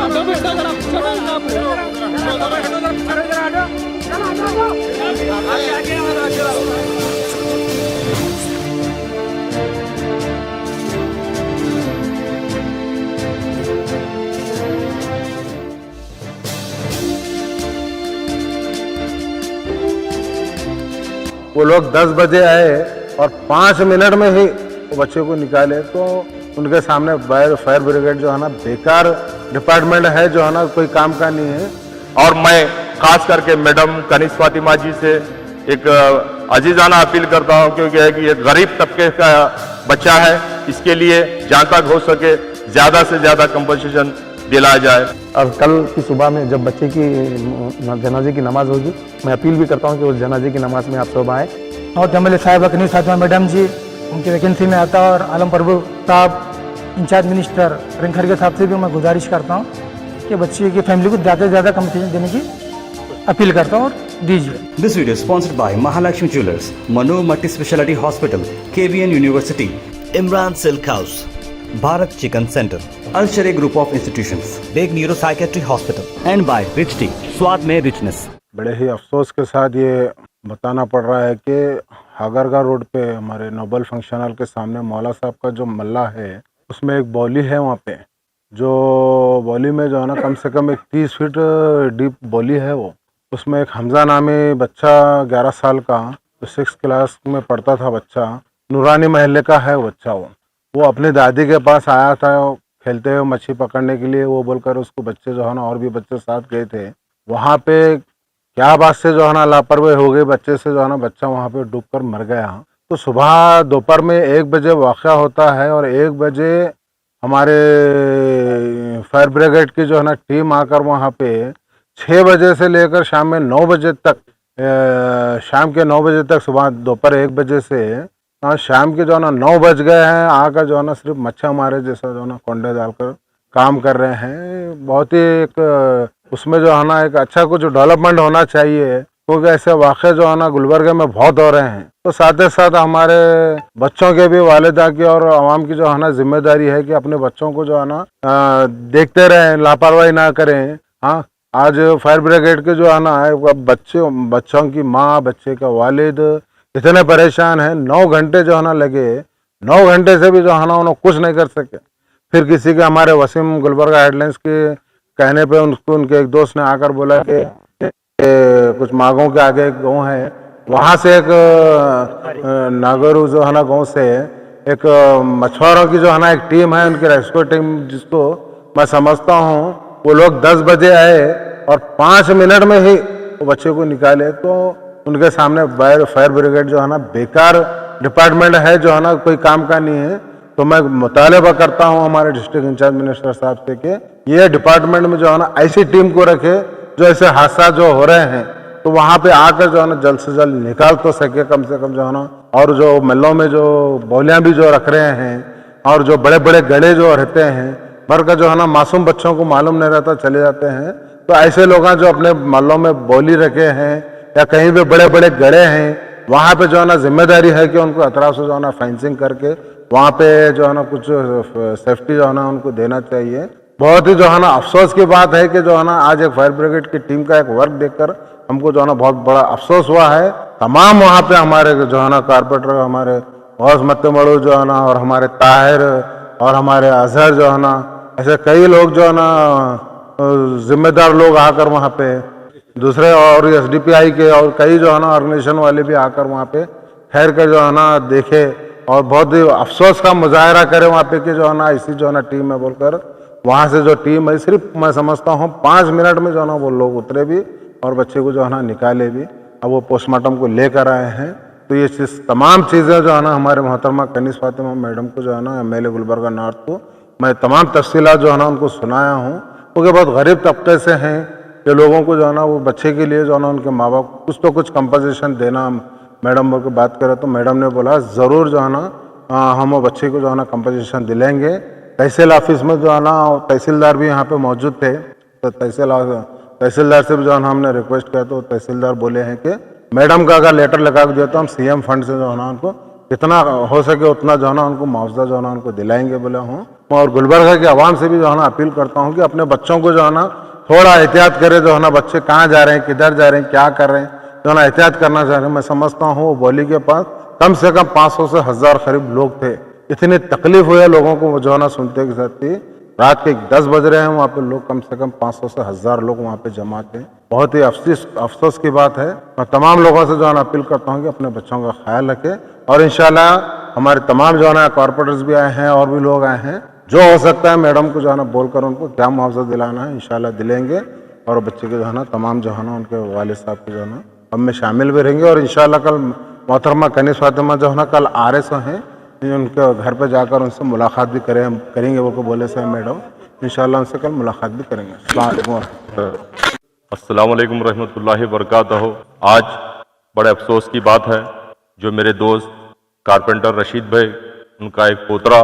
वो लोग 10 बजे आए और 5 मिनट में ही वो बच्चे को निकाले, तो उनके सामने फायर ब्रिगेड जो है ना बेकार डिपार्टमेंट है, जो है ना कोई काम का नहीं है। और मैं खास करके मैडम कनिष्क फातिमा जी से एक अजीजाना अपील करता हूं, क्योंकि है कि ये गरीब तबके का बच्चा है, इसके लिए जहां तक हो सके ज्यादा से ज्यादा कंपनसेशन दिलाया जाए। और कल की सुबह में जब बच्चे की जनाजे की नमाज होगी, मैं अपील भी करता हूं कि उस जनाजे की नमाज में आप सब आए। और एमएलए साहब कनिष्क फातिमा मैडम जी उनकी वैकेंसी में आता, और आलम प्रभु साहब इंचार्ज मिनिस्टर रिंग खड़गे साहब से भी मैं गुजारिश करता हूँ कि बच्चे की फैमिली को ज़्यादा से ज़्यादा कंपनसेशन देने की अपील करता हूँ और दीजिए। This video is sponsored by Mahalakshmi Jewelers, Mano Multi Speciality Hospital, KBN University, Imran Silk House, Bharat Chicken Center, Al Sharia Group of Institutions, Big Neuropsychiatry Hospital, and by Rich Tea, स्वाद में richness। बड़े ही अफसोस के साथ ये बताना पड़ रहा है कि हागरगा रोड पे हमारे नोबल फंक्शन हॉल के सामने मौला साहब का जो मल्ला है, उसमें एक बौली है वहाँ पे, जो बौली में जो है ना कम से कम एक 30 फीट डीप बौली है वो। उसमें एक हमजा नामी बच्चा 11 साल का, जो 6th क्लास में पढ़ता था बच्चा, नूरानी महल्ले का है बच्चा। वो अपनी दादी के पास आया था खेलते हुए मच्छी पकड़ने के लिए, वो बोलकर उसको बच्चे जो है ना और भी बच्चे साथ गए थे। वहाँ पे क्या बात से जो है ना लापरवाही हो गई बच्चे से, जो है ना बच्चा वहाँ पे डूबकर मर गया। तो सुबह दोपहर में 1 बजे वाक़या होता है, और 1 बजे हमारे फायर ब्रिगेड की जो है ना टीम आकर वहाँ पे 6 बजे से लेकर शाम में 9 बजे तक, शाम के 9 बजे तक, सुबह दोपहर 1 बजे से शाम के जो है ना 9 बज गए हैं, आकर जो है ना सिर्फ मच्छा हमारे जैसा जो है ना कोंडे डालकर काम कर रहे हैं। बहुत ही एक उसमें जो है ना एक अच्छा कुछ डेवलपमेंट होना चाहिए, क्योंकि ऐसे वाक़े जो है ना गुलबर्गा में बहुत हो रहे हैं। तो साथ ही साथ हमारे बच्चों के भी वालिदा की और आवाम की जो है ना जिम्मेदारी है कि अपने बच्चों को जो है ना देखते रहें, लापरवाही ना करें। हाँ, आज फायर ब्रिगेड के जो है ना बच्चों की माँ, बच्चे का वालिद इतने परेशान हैं। 9 घंटे जो है ना लगे, 9 घंटे से भी जो है ना उन्होंने कुछ नहीं कर सके। फिर किसी के हमारे वसीम गुलबर्गा हेडलाइंस के कहने पे उनको उनके एक दोस्त ने आकर बोला कि कुछ मागों के आगे एक गाँव है, वहाँ से एक नागरू जो है ना गाँव से एक मछुआरों की जो है ना एक टीम है, उनकी रेस्क्यू टीम, जिसको मैं समझता हूँ वो लोग 10 बजे आए और 5 मिनट में ही वो बच्चे को निकाले। तो उनके सामने फायर ब्रिगेड जो है ना बेकार डिपार्टमेंट है, जो है ना कोई काम का नहीं है। तो मैं मुतालबा करता हूं हमारे डिस्ट्रिक्ट इंचार्ज मिनिस्टर साहब से कि ये डिपार्टमेंट में जो है ना ऐसी टीम को रखे जो ऐसे हादसा जो हो रहे हैं तो वहां पे आकर जो है ना जल्द से जल्द निकाल तो सके कम से कम जो है ना। और जो मल्लों में जो बौलियाँ भी जो रख रहे हैं और जो बड़े बड़े गड़े जो रहते हैं, भर का जो है ना मासूम बच्चों को मालूम नहीं रहता, चले जाते हैं। तो ऐसे लोग जो अपने मल्लों में बौली रखे हैं या कहीं पे बड़े बड़े गड़े हैं, वहाँ पे जो है ना जिम्मेदारी है कि उनको अतराफ से जो है ना फेंसिंग करके वहाँ पे जो है ना कुछ सेफ्टी जो है ना उनको देना चाहिए। बहुत ही जो है ना अफसोस की बात है कि जो है ना आज एक फायर ब्रिगेड की टीम का एक वर्क देखकर हमको जो है ना बहुत बड़ा अफसोस हुआ है। तमाम वहाँ पे हमारे जो है ना कारपोरेटर, हमारे गौस मत्तमड़ू जो है ना, और हमारे ताहिर और हमारे अजहर जो है ना, ऐसे कई लोग जो है ना जिम्मेदार लोग आकर वहाँ पे, दूसरे और SDPI के और कई जो है ना ऑर्गेनाइजेशन वाले भी आकर वहाँ पे ठहर कर जो है ना देखे और बहुत ही अफसोस का मुजाहरा करे वहाँ पे कि जो है ना ऐसी जो है ना टीम है बोलकर। वहाँ से जो टीम है सिर्फ मैं समझता हूँ 5 मिनट में जो है ना वो लोग उतरे भी और बच्चे को जो है ना निकाले भी। अब वो पोस्टमार्टम को लेकर आए हैं। तो ये तमाम चीज़ें जो है ना हमारे मोहतरमा कनिष्क फातिमा मैडम को जो है ना MLA गुलबर्गा नॉर्थ को मैं तमाम तफसीलात जो है ना उनको सुनाया हूँ, क्योंकि बहुत गरीब तबके से हैं कि लोगों को जो है ना वो बच्चे के लिए जो है ना उनके माँ बाप कुछ तो कुछ कंपनसेशन देना। मैडम को बात करें तो मैडम ने बोला ज़रूर जो है ना हम वो बच्चे को जो है ना कंपनसेशन दिलाएंगे। तहसील ऑफिस में जो है ना तहसीलदार भी यहाँ पे मौजूद थे, तो तहसीलदार से भी जो है ना हमने रिक्वेस्ट किया तो तहसीलदार बोले हैं कि मैडम का अगर लेटर लगा दिया तो हम CM फंड से जो है ना उनको जितना हो सके उतना जो है ना उनको मुआवजा जो है ना उनको दिलाएंगे बोला हूँ। और गुलबर्गा के आवाम से भी जो है ना अपील करता हूँ कि अपने बच्चों को जो है ना थोड़ा एहतियात करे, जो है ना बच्चे कहाँ जा रहे हैं, किधर जा रहे हैं, क्या कर रहे हैं, जो है ना एहतियात करना चाह रहे हैं। मैं समझता हूँ बौली के पास कम से कम 500 से 1000 करीब लोग थे। इतनी तकलीफ हुई है लोगों को जो है ना सुनते के साथ ही। रात के 10 बज रहे हैं, वहाँ पे लोग कम से कम 500 से 1000 लोग वहाँ पे जमा थे। बहुत ही अफसोस की बात है। मैं तमाम लोगों से जो है ना अपील करता हूँ कि अपने बच्चों का ख्याल रखें और इंशाल्लाह हमारे तमाम जो है ना कॉर्पोरेटर्स भी आए हैं और भी लोग आए हैं, जो हो सकता है मैडम को जो है ना बोलकर उनको क्या मुआवजा दिलाना है इंशाल्लाह दिलेंगे और बच्चे के जो है ना तमाम जो है ना उनके वालिद साहब के जो है ना हम में शामिल भी रहेंगे। और इंशाल्लाह कल मोहतरमा कनीस फातिमा जो है ना कल RSO हैं, उनके घर पे जाकर उनसे मुलाकात भी करेंगे वो को बोले से मैडम, इंशाल्लाह उनसे कल मुलाकात भी करेंगे। अस्सलाम वालेकुम रहमतुल्लाहि वबरकातुहू। आज बड़े अफसोस की बात है, जो मेरे दोस्त कारपेंटर रशीद भाई, उनका एक पोतरा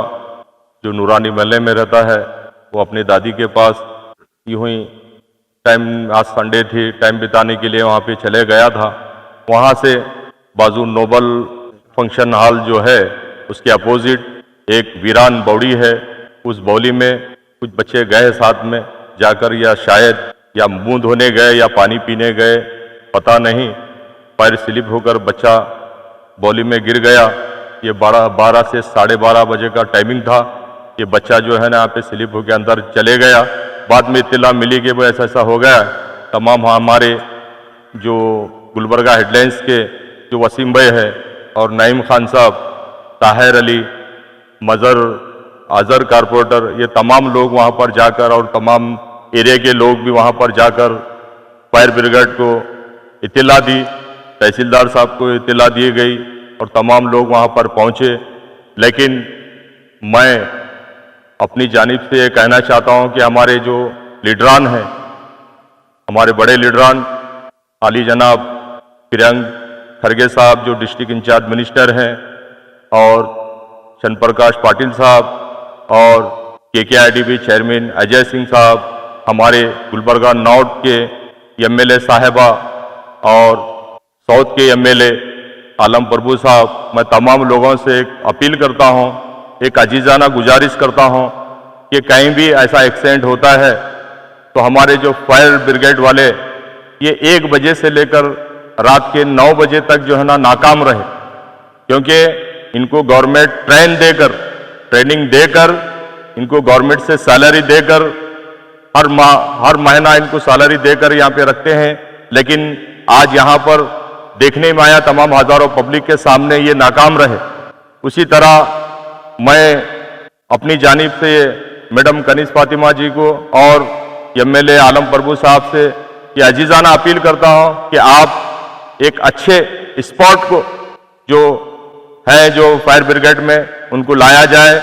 जो नूरानी महल्ले में रहता है, वो अपनी दादी के पास यूँ ही टाइम, आज संडे थी, टाइम बिताने के लिए वहाँ पे चले गया था। वहाँ से बाजू नोबल फंक्शन हॉल जो है उसके अपोजिट एक वीरान बौड़ी है। उस बौली में कुछ बच्चे गए साथ में जाकर, या शायद या मुंह धोने गए या पानी पीने गए, पता नहीं, पैर स्लिप होकर बच्चा बौली में गिर गया। ये 12 से 12:30 बजे का टाइमिंग था। ये बच्चा जो है ना यहाँ पे स्लिप होकर अंदर चले गया। बाद में इत्तला मिली कि वो ऐसा ऐसा हो गया। तमाम हमारे जो गुलबर्गा हेडलाइंस के जो वसीम भाई है और नईम खान साहब, ताहिर अली, मज़र आज़र कारपोरेटर, ये तमाम लोग वहाँ पर जाकर और तमाम एरिया के लोग भी वहाँ पर जाकर फायर ब्रिगेड को इत्तला दी, तहसीलदार साहब को इत्तला दी गई और तमाम लोग वहाँ पर पहुँचे। लेकिन मैं अपनी जानिब से ये कहना चाहता हूँ कि हमारे जो लीडरान हैं, हमारे बड़े लीडरान आली जनाब प्रियंक खरगे साहब जो डिस्ट्रिक्ट इंचार्ज मिनिस्टर हैं, और चंद्र प्रकाश पाटिल साहब, और KKIDB चेयरमैन अजय सिंह साहब, हमारे गुलबर्गा नॉर्थ के MLA साहिबा और साउथ के MLA आलम प्रभु साहब, मैं तमाम लोगों से एक अपील करता हूं, एक अजीजाना गुजारिश करता हूं कि कहीं भी ऐसा एक्सीडेंट होता है तो हमारे जो फायर ब्रिगेड वाले ये 1 बजे से लेकर रात के 9 बजे तक जो है ना नाकाम रहे, क्योंकि इनको गवर्नमेंट ट्रेनिंग देकर इनको गवर्नमेंट से सैलरी देकर हर महीना इनको सैलरी देकर यहाँ पे रखते हैं। लेकिन आज यहाँ पर देखने में आया तमाम हजारों पब्लिक के सामने ये नाकाम रहे। उसी तरह मैं अपनी जानिब से मैडम कनीस फातिमा जी को और MLA आलम प्रभु साहब से ये अजीजाना अपील करता हूँ कि आप एक अच्छे स्पॉट को जो है जो फायर ब्रिगेड में उनको लाया जाए,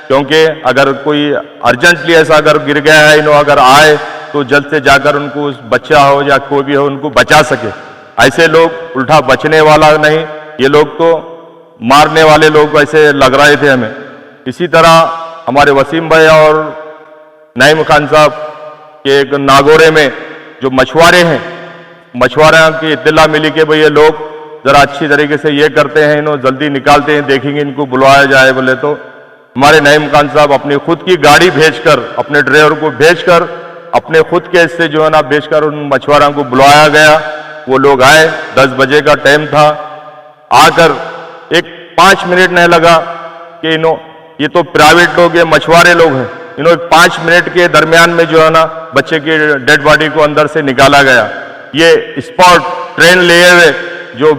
क्योंकि अगर कोई अर्जेंटली ऐसा अगर गिर गया है, इन्हों अगर आए तो जल्द से जाकर उनको उस बच्चा हो या कोई भी हो उनको बचा सके। ऐसे लोग उल्टा बचने वाला नहीं, ये लोग तो मारने वाले लोग ऐसे लग रहे थे हमें। इसी तरह हमारे वसीम भाई और नईम खान साहब के एक नागौरे में जो मछुआरे हैं, मछुआरा की इत्तला मिली कि भाई ये लोग जरा अच्छी तरीके से ये करते हैं, इन्हों जल्दी निकालते हैं, देखेंगे इनको बुलाया जाए बोले तो हमारे नईम खान साहब अपनी खुद की गाड़ी भेजकर, अपने ड्राइवर को भेजकर, अपने खुद के हिस्से जो है ना भेजकर उन मछुआरों को बुलाया गया। वो लोग आए, 10 बजे का टाइम था। आकर एक 5 मिनट नहीं लगा कि ये तो प्राइवेट लोग, ये मछुआरे लोग हैं, इन्होंने 5 मिनट के दरमियान में जो है ना बच्चे की डेड बॉडी को अंदर से निकाला गया। ये स्पॉट ट्रेन लिए हुए जो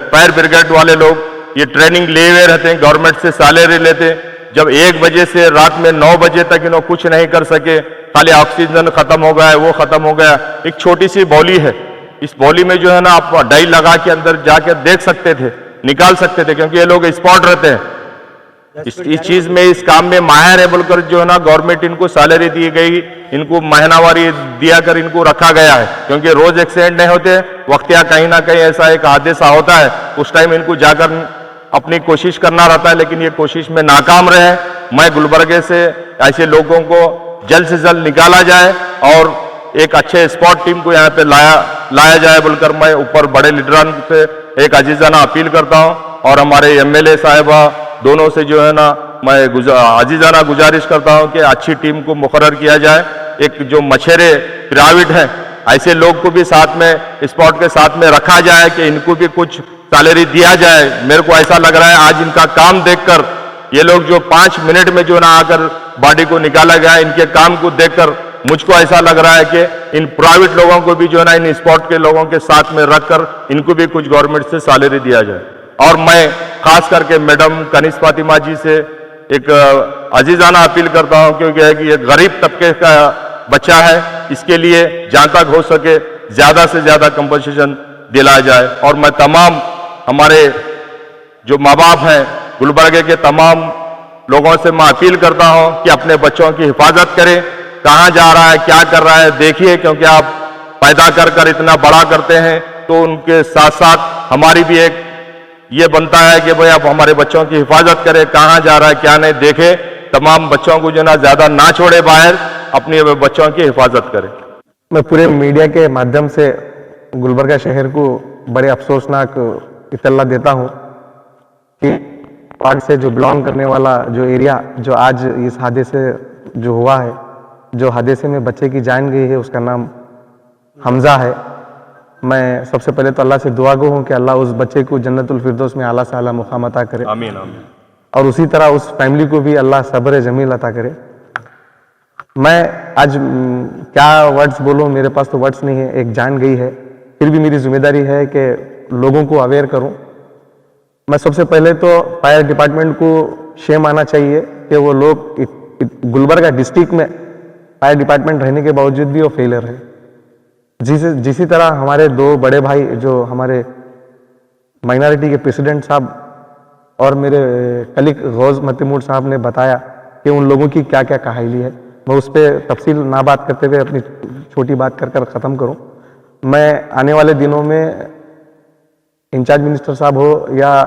फायर ब्रिगेड वाले लोग ये ट्रेनिंग लिए हुए रहते हैं, गवर्नमेंट से सैलरी लेते हैं। जब 1 बजे से रात में 9 बजे तक इन्हों कुछ नहीं कर सके, खाली ऑक्सीजन खत्म हो गया है, वो खत्म हो गया। एक छोटी सी बौली है, इस बौली में जो है ना आप डाई लगा के अंदर जाके देख सकते थे, निकाल सकते थे, क्योंकि ये लोग स्पॉट रहते हैं। इस चीज में, इस काम में माहिर है बोलकर जो है ना गवर्नमेंट इनको सैलरी दी गई, इनको महीनावारी दिया कर इनको रखा गया है, क्योंकि रोज एक्सीडेंट नहीं होते, वक्त या कहीं ना कहीं ऐसा एक हादसा होता है, उस टाइम इनको जाकर अपनी कोशिश करना रहता है, लेकिन ये कोशिश में नाकाम रहे। मैं गुलबर्गे से ऐसे लोगों को जल्द से जल्द निकाला जाए और एक अच्छे स्पॉट टीम को यहाँ पे लाया जाए बोलकर मैं ऊपर बड़े लीडरान से एक अजीजाना अपील करता हूँ। और हमारे MLA साहिबा दोनों से जो है ना मैं अजीजाना गुजारिश करता हूं कि अच्छी टीम को मुकर्रर किया जाए। एक जो मछेरे पिरामिड हैं, ऐसे लोग को भी साथ में स्पॉट के साथ में रखा जाए कि इनको भी कुछ सैलरी दिया जाए। मेरे को ऐसा लग रहा है आज इनका काम देखकर, ये लोग जो 5 मिनट में जो ना आकर बॉडी को निकाला गया, इनके काम को देखकर मुझको ऐसा लग रहा है कि इन प्राइवेट लोगों को भी जो ना इन स्पॉट के लोगों के साथ में रखकर इनको भी कुछ गवर्नमेंट से सैलरी दिया जाए। और मैं खास करके मैडम कनिष्ठ फातिमा जी से एक अजीजाना अपील करता हूं, क्योंकि है कि ये गरीब तबके का बच्चा है, इसके लिए जहां तक हो सके ज्यादा से ज्यादा कंपनसेशन दिलाया जाए। और मैं तमाम हमारे जो माँ बाप हैं, गुलबर्गे के तमाम लोगों से मैं अपील करता हूं कि अपने बच्चों की हिफाजत करें। कहां जा रहा है, क्या कर रहा है देखिए, क्योंकि आप पैदा कर कर इतना बड़ा करते हैं तो उनके साथ साथ हमारी भी एक ये बनता है कि भाई आप हमारे बच्चों की हिफाजत करें, कहां जा रहा है क्या नहीं देखे, तमाम बच्चों को जो ना ज्यादा ना छोड़े बाहर, अपने बच्चों की हिफाजत करें। मैं पूरे मीडिया के माध्यम से गुलबर्गा शहर को बड़े अफसोसनाक इत्तला देता हूं कि पार्ट से जो बिलोंग करने वाला जो एरिया जो आज इस हादसे जो हुआ है, जो हादसे में बच्चे की जान गई है, उसका नाम हमजा है। मैं सबसे पहले तो अल्लाह से दुआ गो हूँ कि अल्लाह उस बच्चे को जन्नतुल फिरदौस में आला से आला मुकाम अता करे, आमीन आमीन। और उसी तरह उस फैमिली को भी अल्लाह सब्र जमील अता करे। मैं आज क्या वर्ड्स बोलूँ, मेरे पास तो वर्ड्स नहीं है। एक जान गई है, फिर भी मेरी जिम्मेदारी है कि लोगों को अवेयर करूँ। मैं सबसे पहले तो फायर डिपार्टमेंट को शेम आना चाहिए कि वो लोग गुलबर्गा डिस्ट्रिक्ट में फायर डिपार्टमेंट रहने के बावजूद भी वो फेलियर है। जिसी तरह हमारे दो बड़े भाई जो हमारे माइनॉरिटी के प्रेसिडेंट साहब और मेरे कलीग गौस मतिमूर साहब ने बताया कि उन लोगों की क्या क्या कहानी है, मैं उस पर तफसील ना बात करते हुए अपनी छोटी बात कर ख़त्म करूं। मैं आने वाले दिनों में इंचार्ज मिनिस्टर साहब हो या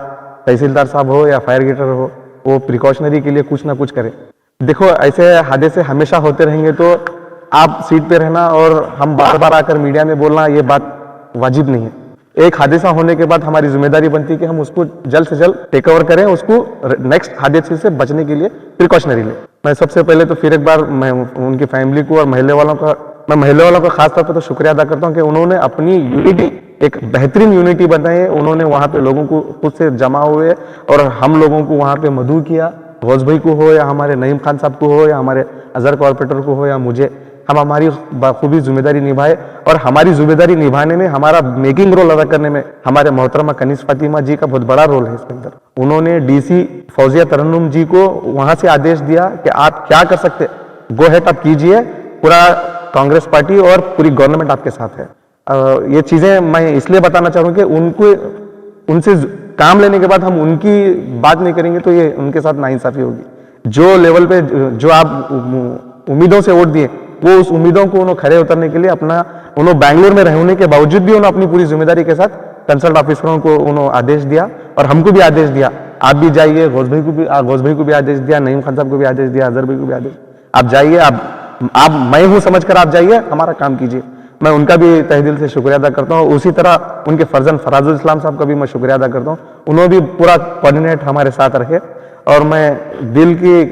तहसीलदार साहब हो या फायर गेटर हो, वो प्रिकॉशनरी के लिए कुछ ना कुछ करें। देखो, ऐसे हादसे हमेशा होते रहेंगे तो आप सीट पे रहना और हम बार बार आकर मीडिया में बोलना, ये बात वाजिब नहीं है। एक हादसा होने के बाद हमारी जिम्मेदारी बनती है कि हम उसको जल्द से जल्द टेक ओवर करें, उसको नेक्स्ट हादसे से बचने के लिए प्रिकॉशनरी लें। मैं सबसे पहले तो फिर एक बार मैं उनकी फैमिली को और महल्ले वालों का खासतौर पर तो शुक्रिया अदा करता हूँ कि उन्होंने अपनी यूनिटी, एक बेहतरीन यूनिटी बनाई है। उन्होंने वहाँ पे लोगों को खुद से जमा हुए और हम लोगों को वहाँ पे मदऊ किया, गौस भाई को हो या हमारे नईम खान साहब को हो या हमारे अजहर कॉर्पोरेटर को हो या मुझे, हम हमारी बखूबी जिम्मेदारी निभाए। और हमारी जिम्मेदारी निभाने में, हमारा मेकिंग रोल अदा करने में हमारे मोहतरमा कनिष्ठ फातिमा जी का बहुत बड़ा रोल है इसके अंदर। उन्होंने डीसी फौजिया तरन्नुम जी को वहां से आदेश दिया कि आप क्या कर सकते, गो हेड आप कीजिए, पूरा कांग्रेस पार्टी और पूरी गवर्नमेंट आपके साथ है। ये चीजें मैं इसलिए बताना चाहूँ कि उनसे काम लेने के बाद हम उनकी बात नहीं करेंगे तो ये उनके साथ नाइंसाफी होगी। जो लेवल पे जो आप उम्मीदों से वोट दिए, वो उस उम्मीदों को उन्होंने खड़े उतरने के लिए उन्होंने बैंगलोर में रहने के बावजूद भी उन्होंने अपनी पूरी जिम्मेदारी के साथ कंसल्ट ऑफिसरों को उन्होंने आदेश दिया और हमको भी आदेश दिया, आप भी जाइए। गौस भाई को भी आदेश दिया, नईम खान साहब को भी आदेश दिया, अजहर भाई को भी आदेश, आप जाइए, आप मैं हूं समझकर आप जाइए, हमारा काम कीजिए। मैं उनका भी तहे दिल से शुक्रिया अदा करता हूँ। उसी तरह उनके फर्जन फराजुल इस्लाम साहब का भी मैं शुक्रिया अदा करता हूँ, उन्होंने भी पूरा कोऑर्डिनेट हमारे साथ रखे। और मैं दिल की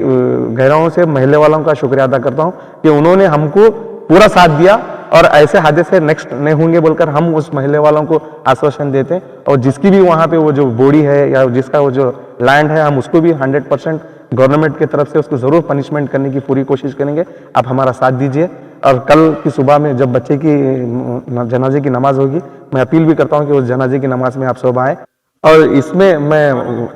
गहराइयों से महल्ले वालों का शुक्रिया अदा करता हूँ कि उन्होंने हमको पूरा साथ दिया और ऐसे हादसे नेक्स्ट नहीं होंगे बोलकर हम उस महल्ले वालों को आश्वासन देते हैं। और जिसकी भी वहाँ पे वो जो बॉडी है या जिसका वो जो लैंड है, हम उसको भी 100% गवर्नमेंट की तरफ से उसको ज़रूर पनिशमेंट करने की पूरी कोशिश करेंगे। आप हमारा साथ दीजिए। और कल की सुबह में जब बच्चे की जनाजे की नमाज होगी, मैं अपील भी करता हूँ कि उस जनाजे की नमाज में आप सब आएँ। और इसमें मैं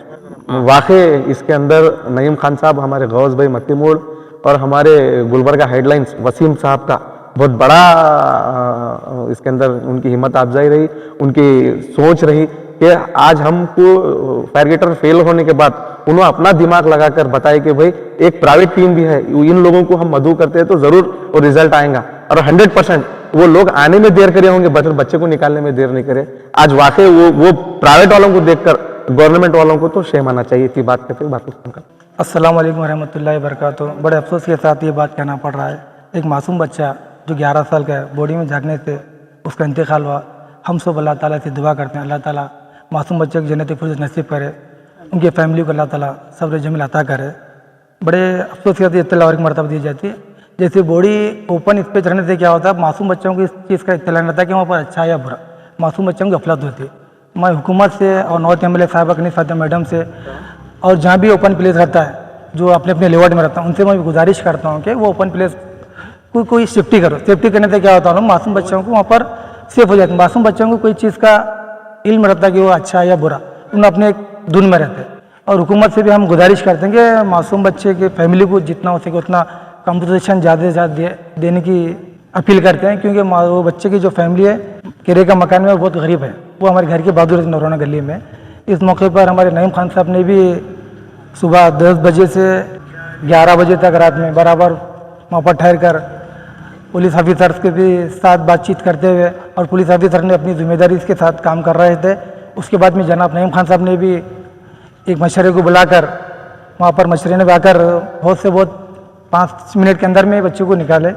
वाकई इसके अंदर नईम खान साहब, हमारे गौस भाई मत्ती मोड़ और हमारे गुलबर्गा हेडलाइंस वसीम साहब का बहुत बड़ा इसके अंदर उनकी हिम्मत अफजाई रही, उनकी सोच रही कि आज हमको फायर गेटर फेल होने के बाद उन्होंने अपना दिमाग लगाकर बताया कि भाई एक प्राइवेट टीम भी है, इन लोगों को हम मदऊ करते हैं तो जरूर वो रिजल्ट आएगा। और 100% वो लोग आने में देर करे होंगे, बच्चे को निकालने में देर नहीं करे। आज वाकई वो प्राइवेट वालों को देखकर गवर्नमेंट वालों को तो शेम आना चाहिए थी। बात करते बात कर। अस्सलाम वालेकुम रहमतुल्लाहि वबरकातुहू। बड़े अफसोस के साथ ये बात कहना पड़ रहा है, एक मासूम बच्चा जो 11 साल का है, बॉडी में जागने से उसका इंतकाल हुआ। हम सब अल्लाह ताला से दुआ करते हैं, अल्लाह ताला मासूम बच्चे को जन्नत फिरदौस नसीब करे, उनके फैमिली को अल्लाह ताला सब्र जमील अता करे। बड़े अफसोस के साथ इत्तला और मरतबा दी जाती है। जैसे बॉडी ओपन स्पेस रहने से क्या होता है, मासूम बच्चों को इस चीज़ का इत्तला नहीं रहता कि वहाँ पर अच्छा है या बुरा, मासूम बच्चों की गफलत होती है। मैं हुकूमत से और नॉर्थ एमएलए साहब कनीज़ फातिमा मैडम से और जहाँ भी ओपन प्लेस रहता है, जो अपने अपने लेवल में रहता है, उनसे मैं गुजारिश करता हूँ कि वो ओपन प्लेस कोई सेफ्टी करो। सेफ्टी करने से क्या होता है, मासूम बच्चों को वहाँ पर सेफ हो जाते हैं। मासूम बच्चों को कोई चीज़ का इल्म रहता है कि वो अच्छा है या बुरा, उन अपने एक धुन में रहते हैं। और हुकूमत से भी हम गुजारिश करते हैं कि मासूम बच्चे के फैमिली को जितना हो सके उतना कंपनसेशन ज़्यादा से ज़्यादा देने की अपील करते हैं, क्योंकि वो बच्चे की जो फैमिली है किराए का मकान में वो बहुत गरीब है, वो हमारे घर के बहादुर नौराना गली में। इस मौके पर हमारे नईम खान साहब ने भी सुबह 10 बजे से 11 बजे तक रात में बराबर वहाँ पर ठहर कर पुलिस ऑफिसर्स के भी साथ बातचीत करते हुए, और पुलिस ऑफिसर ने अपनी जिम्मेदारी के साथ काम कर रहे थे। उसके बाद में जनाब नईम खान साहब ने भी एक मशरे को बुलाकर वहाँ पर मशरे ने आकर बहुत से बहुत 5 मिनट के अंदर में बच्चों को निकाले।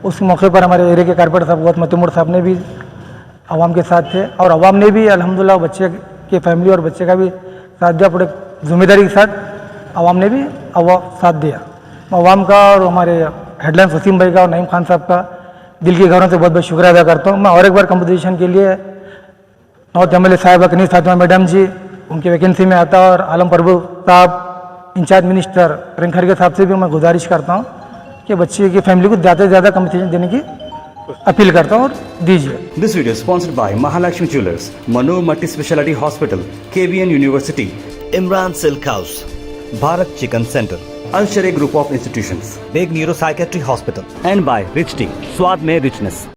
उस मौके पर हमारे एरिया के कारपोरेटर साहब गौत मतुमर साहब ने भी आवाम के साथ थे, और आवाम ने भी अल्हम्दुलिल्लाह बच्चे के फैमिली और बच्चे का भी साथ दिया। पूरे जिम्मेदारी के साथ आवाम ने भी साथ दिया। आवाम का और हमारे हेडलाइंस वसीम भाई का और नईम खान साहब का दिल की गहराइयों से बहुत बहुत शुक्रिया अदा करता हूँ। मैं और एक बार कंपटीशन के लिए नॉर्थ एमएलए साहब कनीज़ फातिमा मैडम जी उनकी वैकेंसी में आता, और आलम प्रभु साहब इंचार्ज मिनिस्टर रिंखरगे साहब से भी मैं गुजारिश करता हूँ कि बच्चे की फैमिली को ज़्यादा से ज़्यादा कंपटीशन देने की अपील करता हूँ, और दीजिए। This video is sponsored by Mahalakshmi Jewelers, Mano Multi Speciality Hospital, KBN University, Imran Silk House, Bharat Chicken Center, Al Sharia Group of Institutions, Big Neuropsychiatry Hospital. and by Rich Tea, Swad Mein Richness.